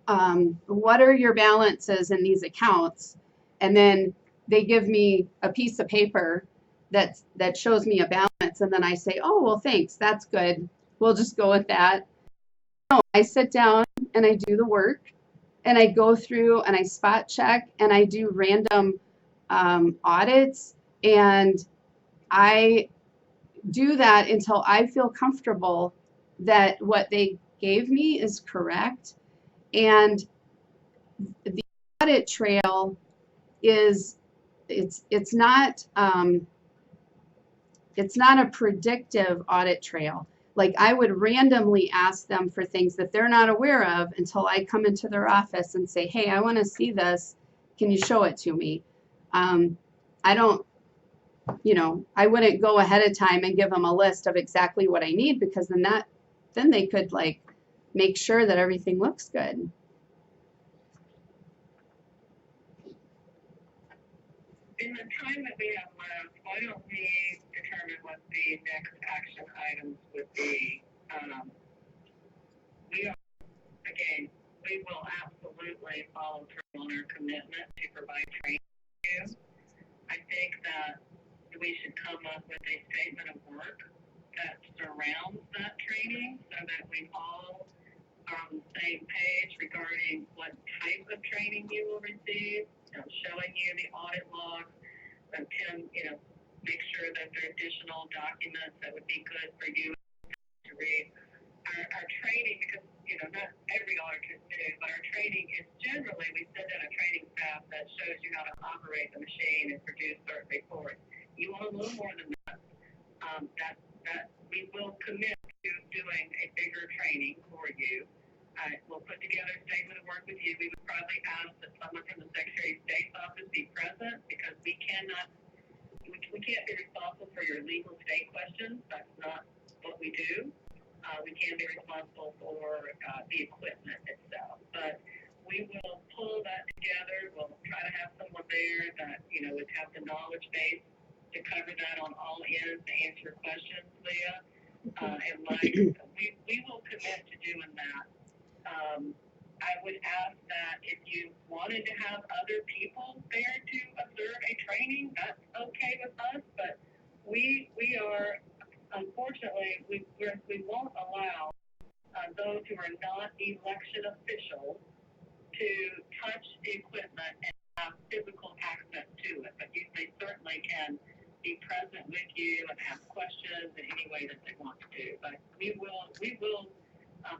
what are your balances in these accounts? And then they give me a piece of paper that shows me a balance, and then I say, oh, well, thanks, that's good. We'll just go with that. No, I sit down and I do the work, and I go through and I spot check and I do random audits, and I do that until I feel comfortable that what they gave me is correct. And the audit trail is it's not a predictive audit trail. Like, I would randomly ask them for things that they're not aware of until I come into their office and say, hey, I want to see this. Can you show it to me? I don't, I wouldn't go ahead of time and give them a list of exactly what I need, because then they could make sure that everything looks good. In the time that we have left, why don't we determine what the next action items would be? We will absolutely follow through on our commitment to provide training to you. I think that we should come up with a statement of work that surrounds that training so that we all are on the same page regarding what type of training you will receive, showing you the audit log, and can, make sure that there are additional documents that would be good for you to read. Our training, because, not every auditor do, but our training is generally, we send out a training staff that shows you how to operate the machine and produce certain reports. You want a little more than that. That we will commit to doing a bigger training for you. We'll put together a statement of work with you. We would probably ask that someone from the Secretary of State's office be present, because we can't be responsible for your legal state questions. That's not what we do. We can be responsible for the equipment itself, but we will pull that together. We'll try to have someone there that would have the knowledge base to cover that on all ends to answer your questions, Leah. And Mike, we will commit to doing that. I would ask that if you wanted to have other people there to observe a training, that's okay with us, but we are, unfortunately, we won't allow those who are not election officials to touch the equipment and have physical access to it, but they certainly can be present with you and ask questions in any way that they want to do. But we will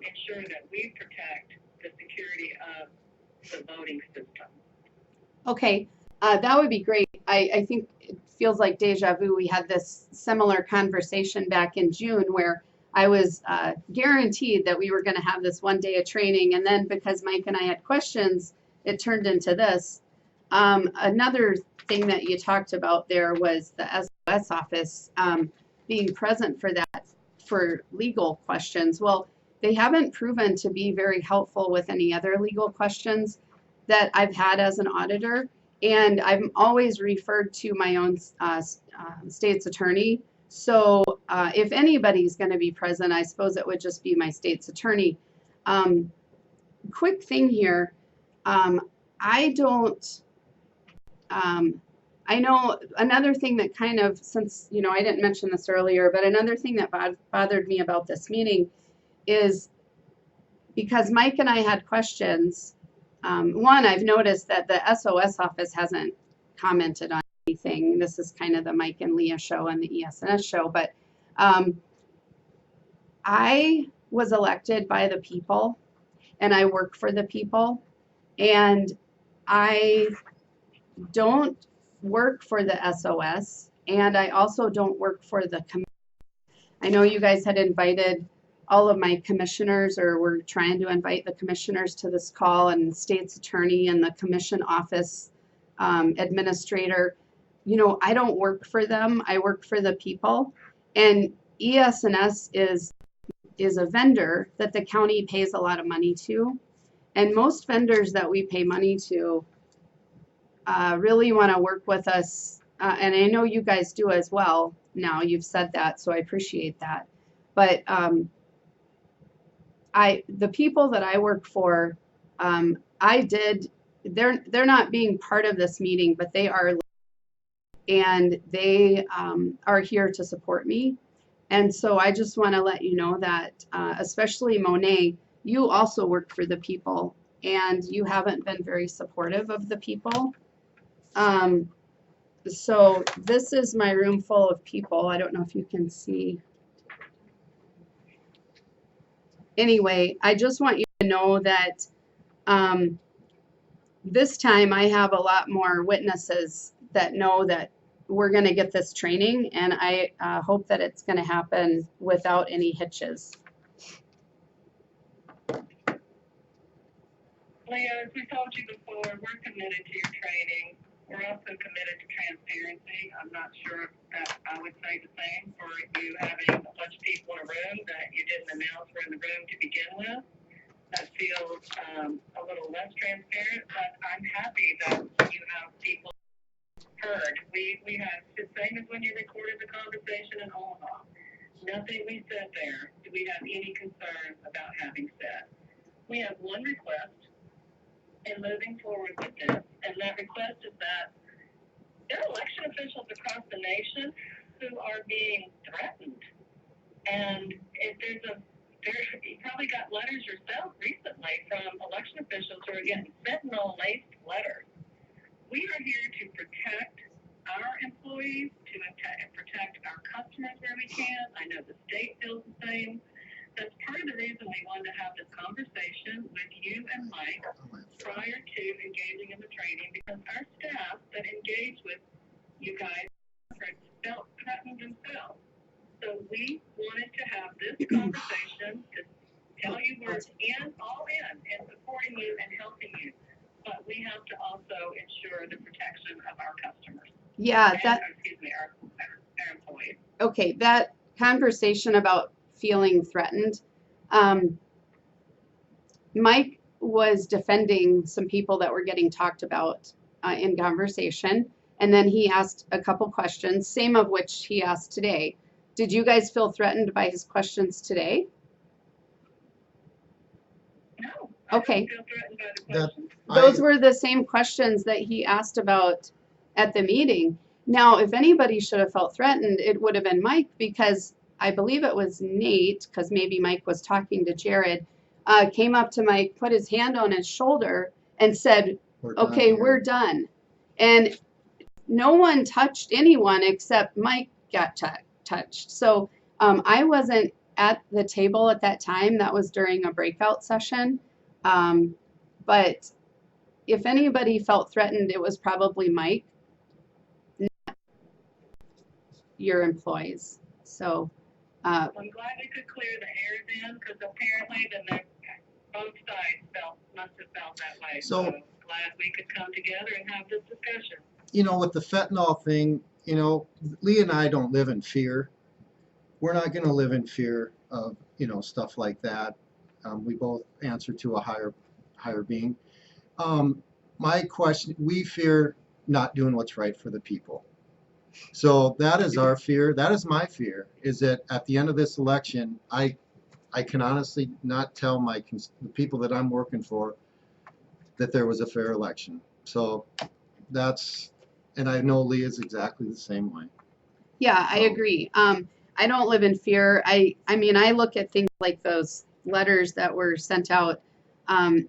ensure that we protect the security of the voting system. Okay, that would be great. I think it feels like deja vu. We had this similar conversation back in June where I was guaranteed that we were going to have this one day of training. And then because Mike and I had questions, it turned into this. Another thing that you talked about there was the SOS office being present for that, for legal questions. Well, they haven't proven to be very helpful with any other legal questions that I've had as an auditor. And I'm always referred to my own state's attorney. So if anybody's going to be present, I suppose it would just be my state's attorney. Quick thing here. I don't, I know another thing that kind of, since, you know, I didn't mention this earlier, but another thing that bothered me about this meeting is because Mike and I had questions. One, I've noticed that the SOS office hasn't commented on anything. This is kind of the Mike and Leah show and the ES&S show, but I was elected by the people and I work for the people, and I don't work for the SOS, and I also don't work for the commission. I know you guys had invited all of my commissioners, or we're trying to invite the commissioners to this call, and state's attorney and the commission office administrator. You know, I don't work for them. I work for the people. And ES&S is a vendor that the county pays a lot of money to. And most vendors that we pay money to really want to work with us. And I know you guys do as well. Now you've said that, so I appreciate that. But the people that I work for, they're not being part of this meeting, but they are, and they are here to support me. And so I just want to let you know that, especially Monet, you also work for the people, and you haven't been very supportive of the people. So this is my room full of people. I don't know if you can see. Anyway, I just want you to know that this time I have a lot more witnesses that know that we're going to get this training, and I hope that it's going to happen without any hitches. Leah, as we told you before, we're committed to your training. We're also committed to transparency. I'm not sure that I would say the same for you having a bunch of people in a room that you didn't announce were in the room to begin with. That feels a little less transparent, but I'm happy that you have people heard. We had the same as when you recorded the conversation in Omaha. Nothing we said there do we have any concerns about having said. We have one request in moving forward with this, and that request is that there are election officials across the nation who are being threatened. And if you probably got letters yourself recently from election officials who are getting fentanyl-laced letters. We are here to protect our employees, to protect our customers where we can. I know the state feels the same. That's part of the reason we wanted to have this conversation with you and Mike prior to engaging in the training, because our staff that engaged with you guys felt threatened themselves. So we wanted to have this conversation to tell you we're all in and supporting you and helping you. But we have to also ensure the protection of our customers. Yeah, our employees. Okay, that conversation about feeling threatened. Mike was defending some people that were getting talked about in conversation, and then he asked a couple questions, same of which he asked today. Did you guys feel threatened by his questions today? No. Okay. I don't feel threatened by the questions. Those were the same questions that he asked about at the meeting. Now, if anybody should have felt threatened, it would have been Mike, because I believe it was Nate, because maybe Mike was talking to Jared, came up to Mike, put his hand on his shoulder and said, okay, we're done. And no one touched anyone except Mike got touched. So I wasn't at the table at that time. That was during a breakout session. But if anybody felt threatened, it was probably Mike, not your employees. So I'm glad we could clear the air then, because apparently both sides must have felt that way. So Glad we could come together and have this discussion. You know, with the fentanyl thing, you know, Lee and I don't live in fear. We're not going to live in fear of, you know, stuff like that. We both answer to a higher being. My question, we fear not doing what's right for the people. So that is our fear. That is my fear, is that at the end of this election, I can honestly not tell the people that I'm working for that there was a fair election. So that's, and I know Lee is exactly the same way. Yeah, I agree. I don't live in fear. I mean, I look at things like those letters that were sent out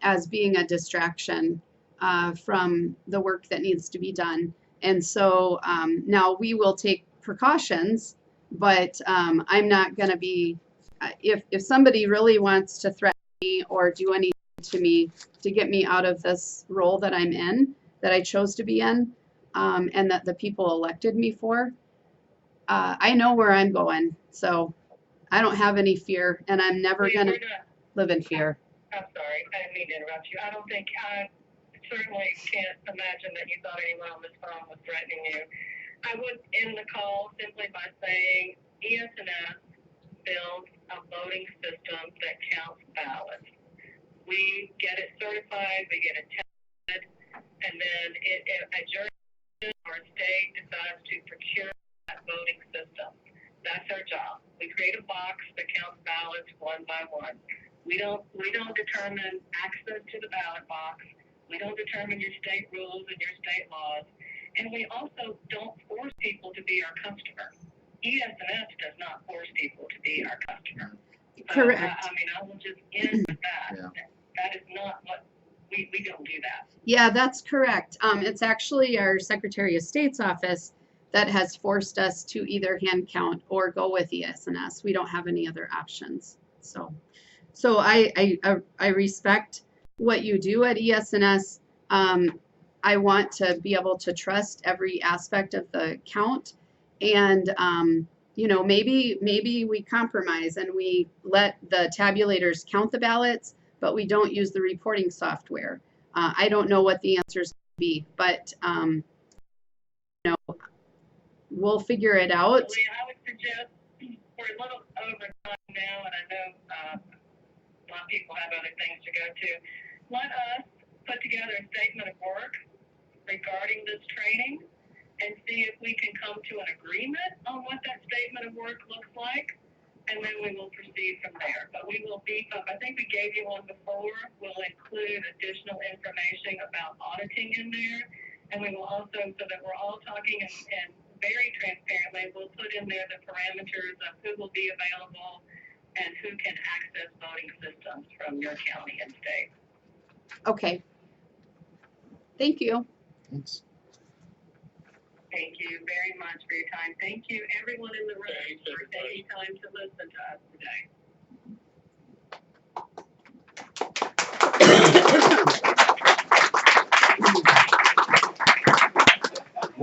as being a distraction from the work that needs to be done. And so now we will take precautions, but I'm not going to be, if somebody really wants to threaten me or do anything to me to get me out of this role that I'm in, that I chose to be in, and that the people elected me for, I know where I'm going, so I don't have any fear, and I'm never going to live in fear. I'm sorry, I didn't mean to interrupt you. I certainly can't imagine that you thought anyone on this phone was threatening you. I would end the call simply by saying ES&S builds a voting system that counts ballots. We get it certified, we get it tested, and then a jurisdiction or a state decides to procure that voting system. That's our job. We create a box that counts ballots one by one. We don't determine access to the ballot box. We don't determine your state rules and your state laws. And we also don't force people to be our customer. ES&S does not force people to be our customer. Correct. I mean, I will just end with that. Yeah. That is not what we don't do that. Yeah, that's correct. It's actually our Secretary of State's office that has forced us to either hand count or go with ES&S. We don't have any other options. So I respect what you do at ES&S. I want to be able to trust every aspect of the count, and you know, maybe we compromise and we let the tabulators count the ballots, but we don't use the reporting software. I don't know what the answers will be, but you know, we'll figure it out. I would suggest we're a little over time now, and I know a lot of people have other things to go to. Let us put together a statement of work regarding this training and see if we can come to an agreement on what that statement of work looks like, and then we will proceed from there. But we will beef up. I think we gave you one before. We'll include additional information about auditing in there, and we will also, so that we're all talking and very transparently, we'll put in there the parameters of who will be available and who can access voting systems from your county and state. Okay. Thank you. Thanks. Thank you very much for your time. Thank you, everyone in the room, for taking time to listen to us today.